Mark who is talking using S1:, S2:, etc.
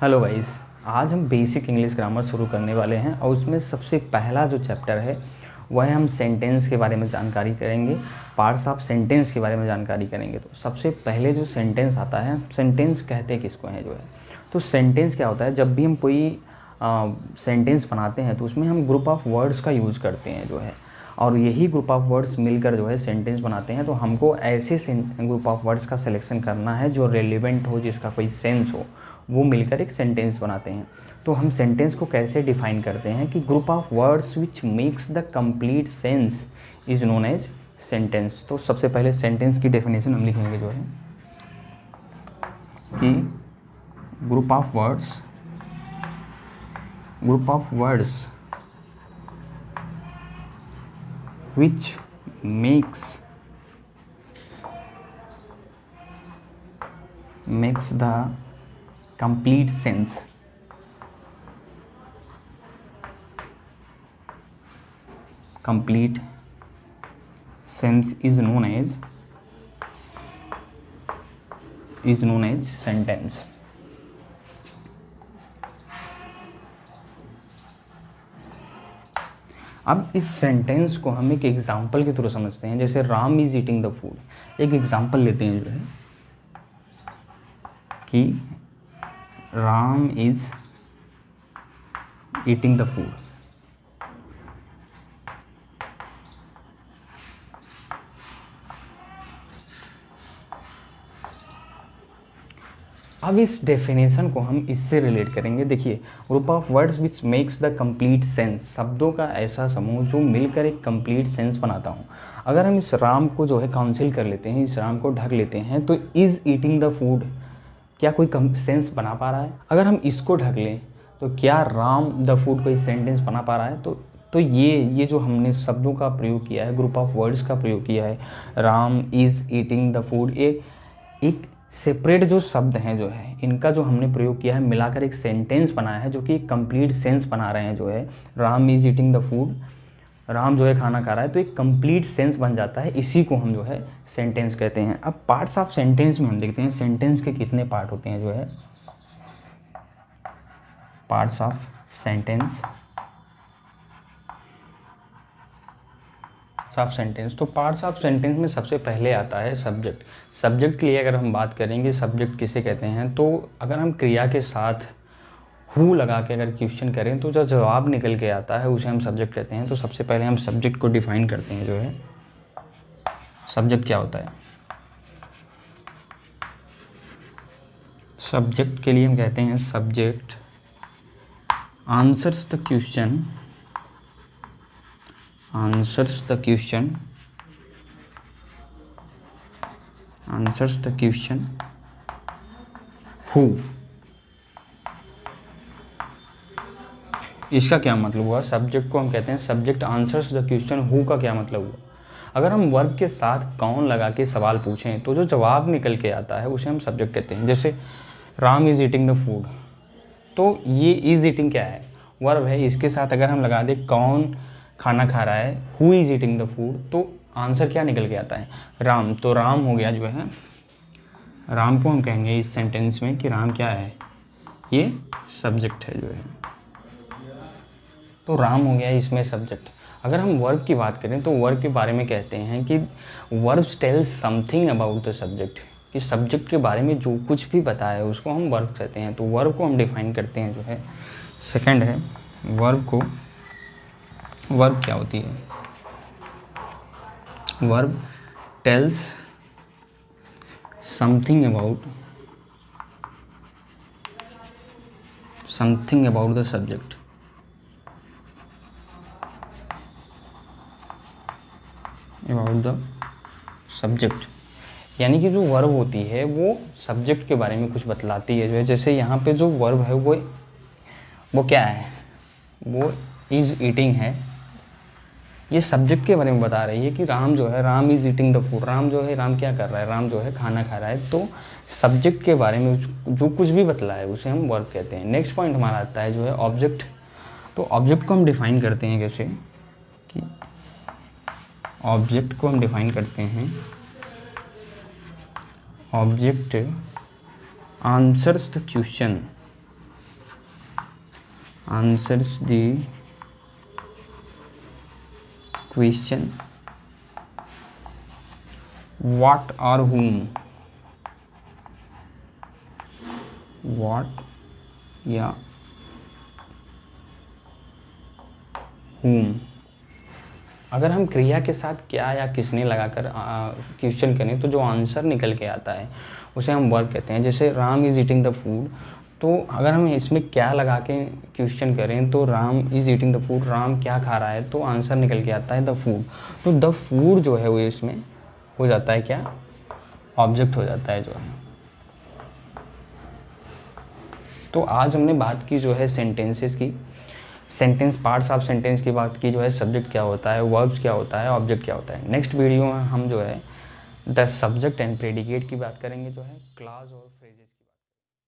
S1: Hello guys, आज हम basic English grammar शुरू करने वाले हैं और उसमें सबसे पहला जो चैप्टर है वह है हम सेंटेंस के बारे में जानकारी करेंगे। पार्ट्स ऑफ सेंटेंस के बारे में जानकारी करेंगे। तो सबसे पहले जो सेंटेंस आता है, सेंटेंस कहते किसको हैं जो है। तो सेंटेंस क्या होता है, जब भी हम कोई सेंटेंस बनाते हैं तो उसमें हम ग्रुप ऑफ वर्ड्स का यूज़ करते हैं जो है, और यही ग्रुप ऑफ वर्ड्स मिलकर जो है सेंटेंस बनाते हैं। तो हमको ऐसे ग्रुप ऑफ वर्ड्स का सिलेक्शन करना है जो रेलिवेंट हो, जिसका कोई सेंस हो, वो मिलकर एक सेंटेंस बनाते हैं। तो हम सेंटेंस को कैसे डिफाइन करते हैं कि group of words which makes the complete sense is known as sentence. तो सबसे पहले सेंटेंस की डेफिनेशन हम लिखेंगे जो है कि group of words which makes the complete sense is known as sentence। अब इस सेंटेंस को हम एक एग्जाम्पल के थ्रू समझते हैं। जैसे Ram is eating the food, एक एग्जाम्पल लेते हैं जो है कि Ram is eating the food. अब इस डेफिनेशन को हम इससे रिलेट करेंगे। देखिए, group of words which makes the complete sense, शब्दों का ऐसा समूह जो मिलकर एक कंप्लीट सेंस बनाता हूँ। अगर हम इस राम को जो है काउंसिल कर लेते हैं, इस राम को ढक लेते हैं, तो इज़ ईटिंग द फूड क्या कोई सेंस बना पा रहा है? अगर हम इसको ढक लें तो क्या राम द फूड कोई सेंटेंस बना पा रहा है? तो ये जो हमने शब्दों का प्रयोग किया है, ग्रुप ऑफ वर्ड्स का प्रयोग किया है, Ram is eating the food, एक सेपरेट जो शब्द हैं जो है, इनका जो हमने प्रयोग किया है, मिलाकर एक सेंटेंस बनाया है जो कि एक कंप्लीट सेंस बना रहे हैं जो है। Ram is eating the food, Ram जो है खाना खा रहा है, तो एक कंप्लीट सेंस बन जाता है। इसी को हम जो है सेंटेंस कहते हैं। अब पार्ट्स ऑफ सेंटेंस में हम देखते हैं सेंटेंस के कितने पार्ट होते हैं जो है। पार्ट्स ऑफ सेंटेंस, तो पार्ट्स ऑफ सेंटेंस में सबसे पहले आता है सब्जेक्ट। सब्जेक्ट के लिए अगर हम बात करेंगे, सब्जेक्ट किसे कहते हैं, तो अगर हम क्रिया के साथ हु लगा के अगर क्वेश्चन करें तो जो जवाब निकल के आता है उसे हम सब्जेक्ट कहते हैं। तो सबसे पहले हम सब्जेक्ट को डिफाइन करते हैं जो है। सब्जेक्ट क्या होता है? सब्जेक्ट के लिए हम कहते हैं subject answers the question who. इसका क्या मतलब हुआ? सब्जेक्ट को हम कहते हैं subject answers the question who का क्या मतलब हुआ? अगर हम वर्ब के साथ कौन लगा के सवाल पूछें तो जो जवाब निकल के आता है उसे हम सब्जेक्ट कहते हैं। जैसे Ram is eating the food, तो ये इज़ ईटिंग क्या है? वर्ब है। इसके साथ अगर हम लगा दें कौन खाना खा रहा है, who is eating the food, तो आंसर क्या निकल के आता है? राम। तो राम हो गया जो है, राम को हम कहेंगे इस सेंटेंस में कि राम क्या है? ये सब्जेक्ट है जो है। तो राम हो गया इसमें सब्जेक्ट। अगर हम वर्ब की बात करें तो वर्ब के बारे में कहते हैं कि verbs tells something about the subject, कि सब्जेक्ट के बारे में जो कुछ भी बताया उसको हम वर्ब कहते हैं। तो वर्ब को हम डिफाइन करते हैं जो है। सेकंड है वर्ब क्या होती है? Verb tells something about the subject. यानी कि जो वर्ब होती है वो सब्जेक्ट के बारे में कुछ बतलाती है जो है। जैसे यहाँ पे जो वर्ब है वो क्या है? वो इज़ ईटिंग है। ये सब्जेक्ट के बारे में बता रही है कि राम जो है, Ram is eating the food, Ram जो है, राम क्या कर रहा है? राम जो है खाना खा रहा है। तो सब्जेक्ट के बारे में जो कुछ भी बतलाया है उसे हम वर्ब कहते हैं। नेक्स्ट पॉइंट हमारा आता है जो है ऑब्जेक्ट। तो ऑब्जेक्ट को हम डिफाइन करते हैं कैसे कि ऑब्जेक्ट को हम डिफाइन करते हैं, object answers the question answers the question what और whom, व्हाट या whom। अगर हम क्रिया के साथ क्या या किसने लगाकर क्वेश्चन करें तो जो आंसर निकल के आता है उसे हम वर्ब कहते हैं। जैसे Ram is eating the food, तो अगर हम इसमें क्या लगा के क्वेश्चन करें तो Ram is eating the food, Ram क्या खा रहा है, तो आंसर निकल के आता है द फूड। तो द फूड जो है वो इसमें हो जाता है क्या, ऑब्जेक्ट हो जाता है जो है। तो आज हमने बात की जो है सेंटेंसेस की, सेंटेंस पार्ट्स ऑफ सेंटेंस की बात की, जो है सब्जेक्ट क्या होता है, वर्ब्स क्या होता है, ऑब्जेक्ट क्या होता है। नेक्स्ट वीडियो में हम जो है द सब्जेक्ट एंड प्रेडिकेट की बात करेंगे, जो है क्लॉज और फ्रेजेस।